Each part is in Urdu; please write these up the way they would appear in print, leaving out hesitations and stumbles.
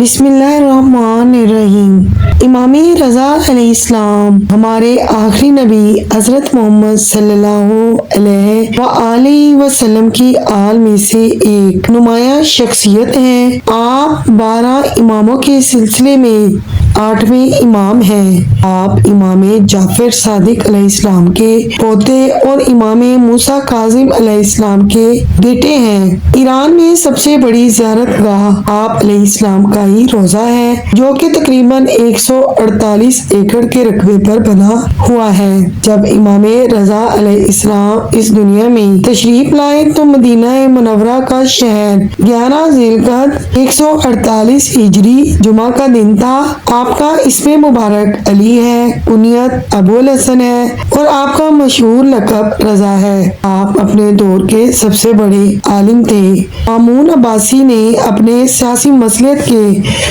بسم اللہ الرحمن الرحیم۔ امام رضا علیہ السلام ہمارے آخری نبی حضرت محمد صلی اللہ علیہ وآلہ وسلم کی آل میں سے ایک نمایاں شخصیت ہیں۔ آپ 12 اماموں کے سلسلے میں 8ویں امام ہیں۔ آپ امام جعفر صادق علیہ السلام کے پوتے اور امام موسیٰ کاظم علیہ السلام کے بیٹے ہیں۔ ایران میں سب سے بڑی زیارت گاہ آپ علیہ السلام کا ہی روضہ ہے، جو کہ تقریباً 148 ایکڑ کے رقبے پر بنا ہوا ہے۔ جب امام رضا علیہ السلام اس دنیا میں تشریف لائے تو مدینہ منورہ کا شہر 11 ذی القعدہ 148 ہجری جمعہ کا دن تھا۔ آپ کا اسم مبارک علی ہے، کنیت ابو الحسن ہے اور آپ کا مشہور لقب رضا ہے۔ آپ اپنے دور کے سب سے بڑے عالم تھے۔ مامون عباسی نے اپنے سیاسی مصلحت کے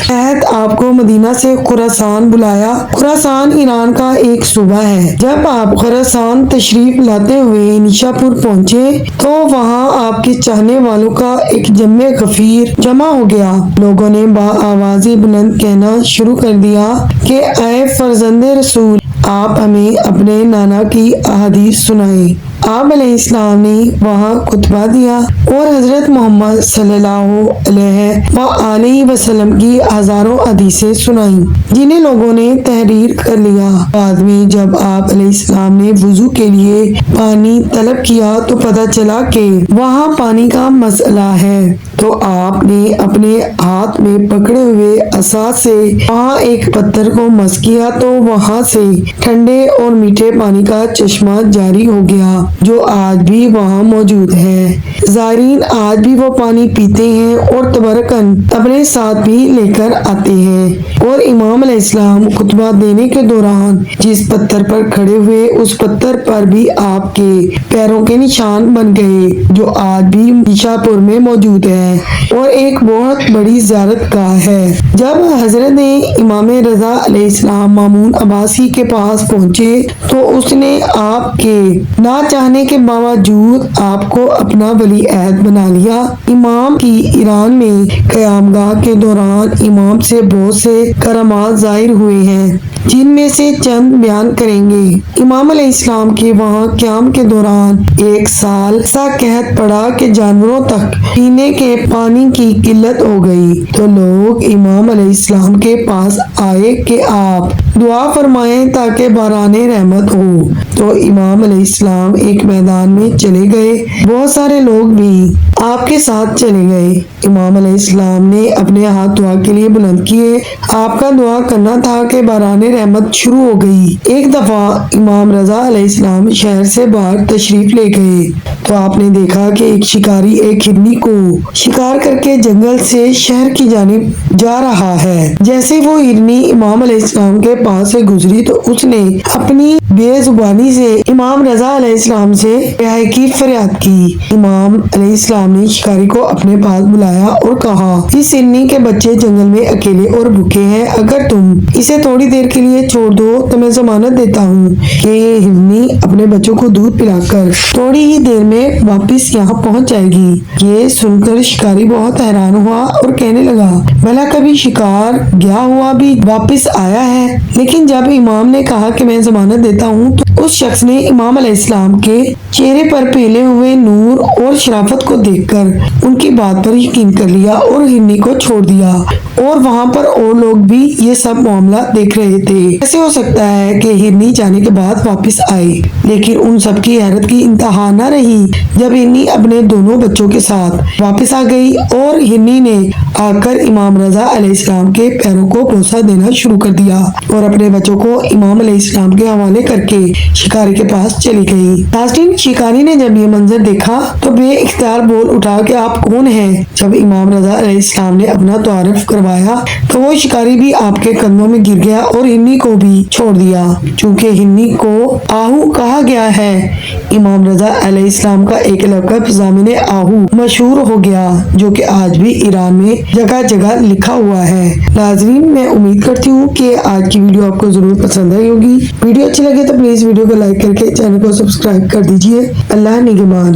تحت آپ کو مدینہ سے خراسان بلایا۔ خراسان ایران کا ایک صوبہ ہے۔ جب آپ خراسان تشریف لاتے ہوئے نیشا پور پہنچے تو وہاں آپ کے چاہنے والوں کا ایک جمع غفیر جمع ہو گیا۔ لوگوں نے بآواز بلند کہنا شروع کر دیا کہ اے فرزند رسول، آپ ہمیں اپنے نانا کی احادیث سنائیں۔ آپ علیہ السلام نے وہاں خطبہ دیا اور حضرت محمد صلی اللہ علیہ وآلہ وسلم کی ہزاروں حدیثیں سنائیں، جنہیں لوگوں نے تحریر کر لیا۔ بعد میں جب آپ علیہ السلام نے وضو کے لیے پانی طلب کیا تو پتہ چلا کہ وہاں پانی کا مسئلہ ہے، تو آپ نے اپنے ہاتھ میں پکڑے ہوئے عصا سے وہاں ایک پتھر کو مس کیا تو وہاں سے ٹھنڈے اور میٹھے پانی کا چشمہ جاری ہو گیا، جو آج بھی وہاں موجود ہے۔ زائرین آج بھی وہ پانی پیتے ہیں اور تبرکن اپنے ساتھ بھی لے کر آتے ہیں۔ اور امام علیہ السلام خطبہ دینے کے دوران جس پتھر پر کھڑے ہوئے، اس پتھر پر بھی آپ کے پیروں کے نشان بن گئے، جو آج بھی نیشا پور میں موجود ہے اور ایک بہت بڑی زیارت گاہ ہے۔ جب حضرت امام رضا علیہ السلام مامون عباسی کے پاس پہنچے تو اس نے آپ کے نہ چاہنے کے باوجود آپ کو اپنا ولی عہد بنا لیا۔ امام کی ایران میں قیام گاہ کے دوران امام سے بہت سے کرامات ظاہر ہوئے ہیں، جن میں سے چند بیان کریں گے۔ امام علیہ السلام کے وہاں قیام کے دوران 1 سال ایسا قحط پڑا کہ جانوروں تک پینے کے پانی کی قلت ہو گئی، تو لوگ امام علیہ السلام کے پاس آئے کہ آپ دعا فرمائیں تاکہ باران رحمت ہو، تو امام علیہ السلام ایک میدان میں چلے گئے۔ بہت سارے لوگ بھی آپ کے ساتھ چلے گئے۔ امام علیہ السلام نے اپنے ہاتھ دعا کے لیے بلند کیے۔ آپ کا دعا کرنا تھا کہ باران رحمت شروع ہو گئی۔ ایک دفعہ امام رضا علیہ السلام شہر سے باہر تشریف لے گئے تو آپ نے دیکھا کہ ایک شکاری ایک ہرنی کو شکار کر کے جنگل سے شہر کی جانب جا رہا ہے۔ جیسے وہ ہرنی امام علیہ السلام کے پاس سے گزری تو اس نے اپنی بے زبانی سے امام رضا علیہ السلام سے رہائی کی فریاد کی۔ امام علیہ السلام نے شکاری کو اپنے پاس بلایا اور کہا، اس ہرنی کے بچے جنگل میں اکیلے اور بھوکے ہیں، اگر تم اسے تھوڑی دیر کے لیے چھوڑ دو تو میں ضمانت دیتا ہوں کہ یہ ہرنی اپنے بچوں کو دودھ پلا کر تھوڑی ہی دیر میں واپس یہاں پہنچ جائے گی۔ یہ سن کر شکاری بہت حیران ہوا اور کہنے لگا، بھلا کبھی شکار گیا ہوا بھی واپس آیا ہے؟ لیکن جب امام نے کہا کہ میں ضمانت دیتا ہوں تو اس شخص نے امام علیہ السلام کے چہرے پر پھیلے ہوئے نور اور شرافت کو دیکھ کر ان کی بات پر یقین کر لیا اور ہرنی کو چھوڑ دیا، اور وہاں پر اور لوگ بھی یہ سب معاملہ دیکھ رہے تھے۔ ایسے ہو سکتا ہے کہ ہرنی جانے کے بعد واپس آئے، لیکن ان سب کی حیرت کی انتہا نہ رہی جب ہرنی اپنے دونوں بچوں کے ساتھ واپس آ گئی، اور ہرنی نے آ کر امام رضا علیہ السلام کے پیروں کو بوسہ دینا شروع کر دیا اور اپنے بچوں کو امام علیہ السلام کے حوالے کر کے شکاری کے پاس چلی گئی۔ ناظرین، شکاری نے جب یہ منظر دیکھا تو بے اختیار بول اٹھا کہ آپ کون ہیں؟ جب امام رضا علیہ السلام نے اپنا تعارف کروایا تو وہ شکاری بھی آپ کے قدموں میں گر گیا اور ہرنی کو بھی چھوڑ دیا۔ چونکہ ہرنی کو آہو کہا گیا ہے، امام رضا علیہ السلام کا ایک لقب ضامن آہو مشہور ہو گیا، جو کہ آج بھی ایران میں جگہ جگہ لکھا ہوا ہے۔ ناظرین، میں امید کرتی ہوں کہ آج کی ویڈیو آپ کو ضرور پسند آئی ہوگی۔ ویڈیو اچھی لگے تو پلیز ویڈیو کو لائک کر کے چینل کو سبسکرائب کر دیجیے۔ اللہ نگہبان۔